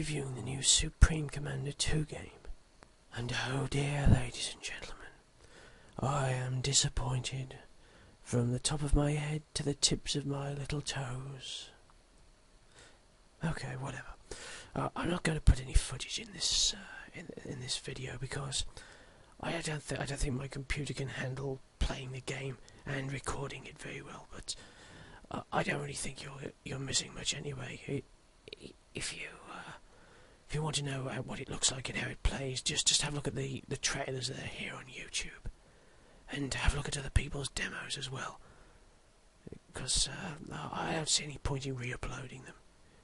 reviewing the new Supreme Commander 2 game. And oh dear, ladies and gentlemen, I am disappointed from the top of my head to the tips of my little toes. Okay, whatever. I'm not going to put any footage in this in this video because I don't think my computer can handle playing the game and recording it very well. But I don't really think you're missing much anyway. If you want to know what it looks like and how it plays, just have a look at the trailers that are here on YouTube, and have a look at other people's demos as well. Because I don't see any point in re-uploading them.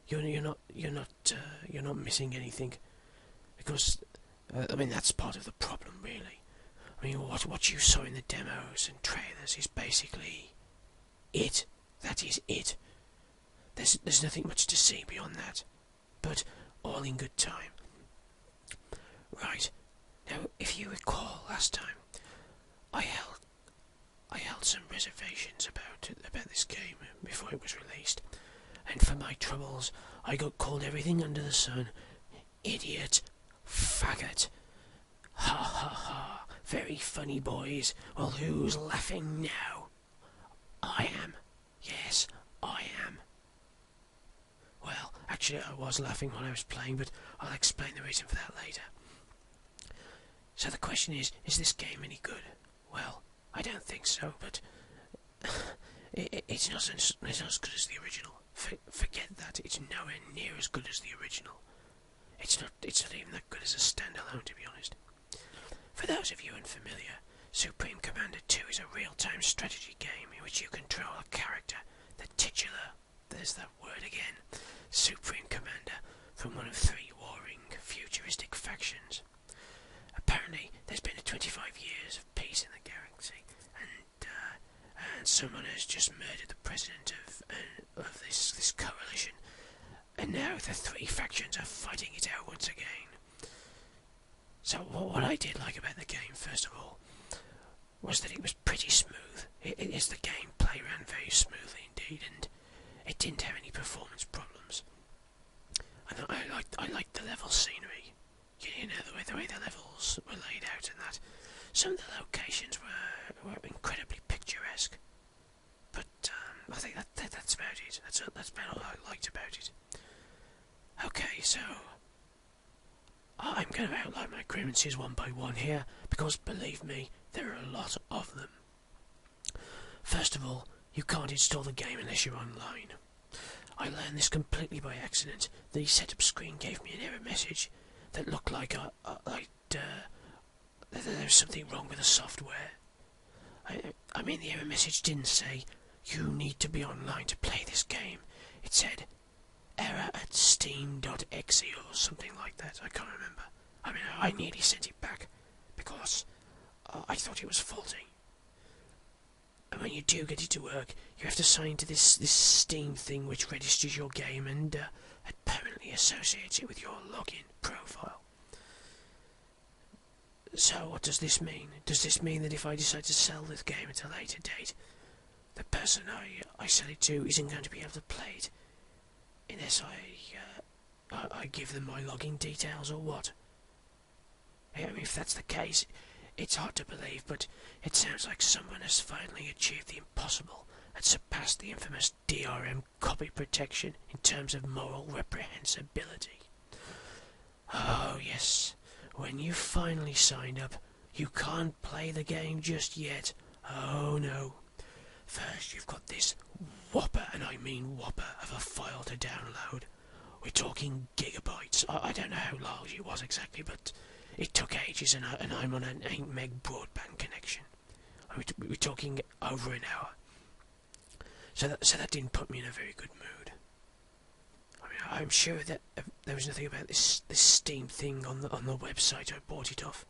You're not missing anything, because I mean that's part of the problem, really. I mean what you saw in the demos and trailers is basically it. That is it. There's nothing much to see beyond that, but all in good time. Right, now if you recall last time, I held some reservations about this game before it was released, and for my troubles I got called everything under the sun. Idiot, faggot, ha ha ha, very funny boys. Well, who's laughing now? I am. Yes, I am. Well, actually I was laughing while I was playing, but I'll explain the reason for that later. So the question is this game any good? Well, I don't think so, but it's not as good as the original. Forget that, it's nowhere near as good as the original. It's not even that good as a standalone, to be honest. For those of you unfamiliar, Supreme Commander 2 is a real-time strategy game in which you control a character, the titular, there's that word again, Supreme Commander, from one of 3 warring, futuristic factions. Apparently, there's been 25 years of peace in the galaxy, and someone has just murdered the president of this coalition, and now the 3 factions are fighting it out once again. So what I did like about the game, first of all, was that it was pretty smooth. The gameplay ran very smoothly indeed, and it didn't have any performance problems. And I liked the level scenery. You know, the way the levels were laid out and that. Some of the locations were incredibly picturesque. But I think that's about it. That's about all I liked about it. Okay, so I'm going to outline my grievances one by one here, because believe me, there are a lot of them. First of all, you can't install the game unless you're online. I learned this completely by accident. The setup screen gave me an error message that looked like there was something wrong with the software. I mean, the error message didn't say you need to be online to play this game. It said error at steam.exe or something like that. I can't remember. I mean, I nearly sent it back because I thought it was faulty. And when you do get it to work, you have to sign to this Steam thing which registers your game and apparently associates it with your login profile. So what does this mean? Does this mean that if I decide to sell this game at a later date, the person I sell it to isn't going to be able to play it unless I give them my login details, or what? I mean, if that's the case, it's hard to believe, but it sounds like someone has finally achieved the impossible and surpassed the infamous DRM copy protection in terms of moral reprehensibility. Oh yes, when you finally signed up, you can't play the game just yet. Oh no. First you've got this whopper, and I mean whopper, of a file to download. We're talking gigabytes. I don't know how large it was exactly, but it took ages, and I'm on an 8 meg broadband connection. We're talking over an hour. So that didn't put me in a very good mood. I mean, I'm sure that there was nothing about this Steam thing on the website I bought it off.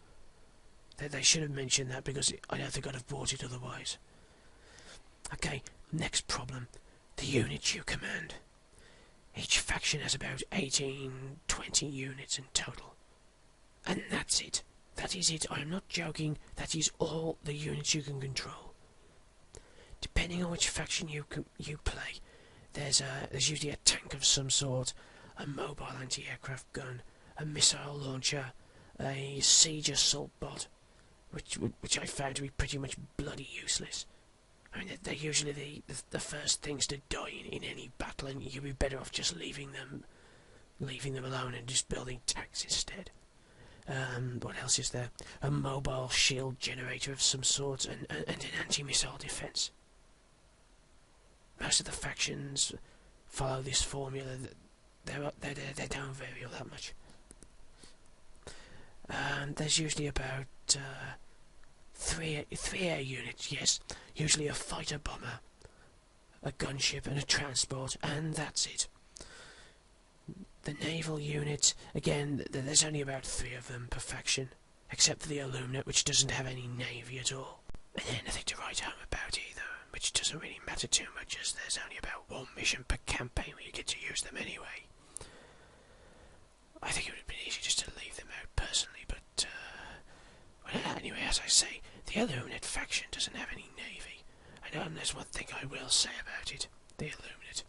They should have mentioned that, because I don't think I'd have bought it otherwise. Okay, next problem. The units you command. Each faction has about 18-20 units in total. And that's it. That is it. I'm not joking. That is all the units you can control. Depending on which faction you play, there's usually a tank of some sort, a mobile anti-aircraft gun, a missile launcher, a siege assault bot, which I found to be pretty much bloody useless. I mean, they're usually the first things to die in any battle, and you'd be better off just leaving them alone and just building tanks instead. What else is there? A mobile shield generator of some sort, and an anti-missile defense. Most of the factions follow this formula. They don't vary all that much. There's usually about three air units, yes. Usually a fighter bomber, a gunship and a transport, and that's it. The naval unit, again, there's only about 3 of them per faction, except for the Illuminate, which doesn't have any navy at all. And nothing to write home about either, which doesn't really matter too much, as there's only about 1 mission per campaign where you get to use them anyway. I think it would have been easy just to leave them out personally, but well, anyway, as I say, the Illuminate faction doesn't have any navy. And there's one thing I will say about it: the Illuminate.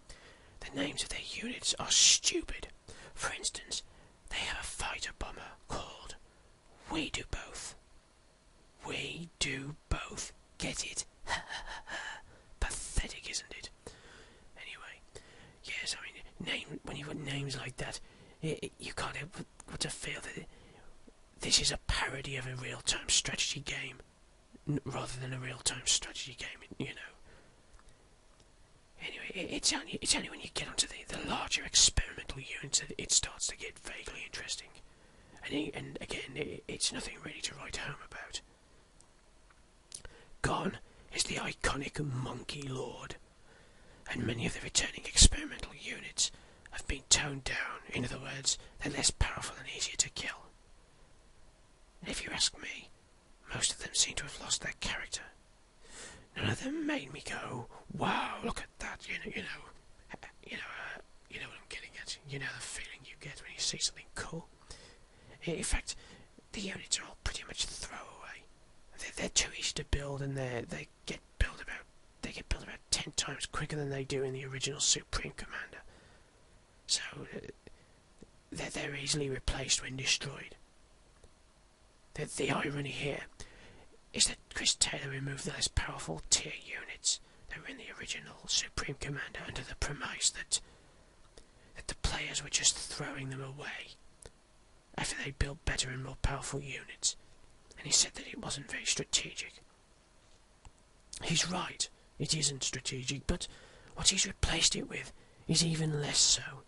The names of their units are stupid. For instance, they have a fighter bomber called We Do Both. We Do Both. Get it? Pathetic, isn't it? Anyway, yes, I mean, when you put names like that, you can't help but to feel that this is a parody of a real-time strategy game, rather than a real-time strategy game, you know. Anyway, it's only when you get onto the larger experimental units that it starts to get vaguely interesting. And again, it's nothing really to write home about. Gone is the iconic Monkey Lord, and many of the returning experimental units have been toned down. In other words, they're less powerful and easier to kill. And if you ask me, most of them seem to have lost their character. None of them made me go, "Wow, look at that!" You know what I'm getting at. You know the feeling you get when you see something cool. In fact, the units are all pretty much throwaway. They're too easy to build, and they get built about 10 times quicker than they do in the original Supreme Commander. So they're easily replaced when destroyed. The irony here is that Chris Taylor removed the less powerful tier units that were in the original Supreme Commander under the premise that the players were just throwing them away after they built better and more powerful units, and he said that it wasn't very strategic. He's right, it isn't strategic, but what he's replaced it with is even less so.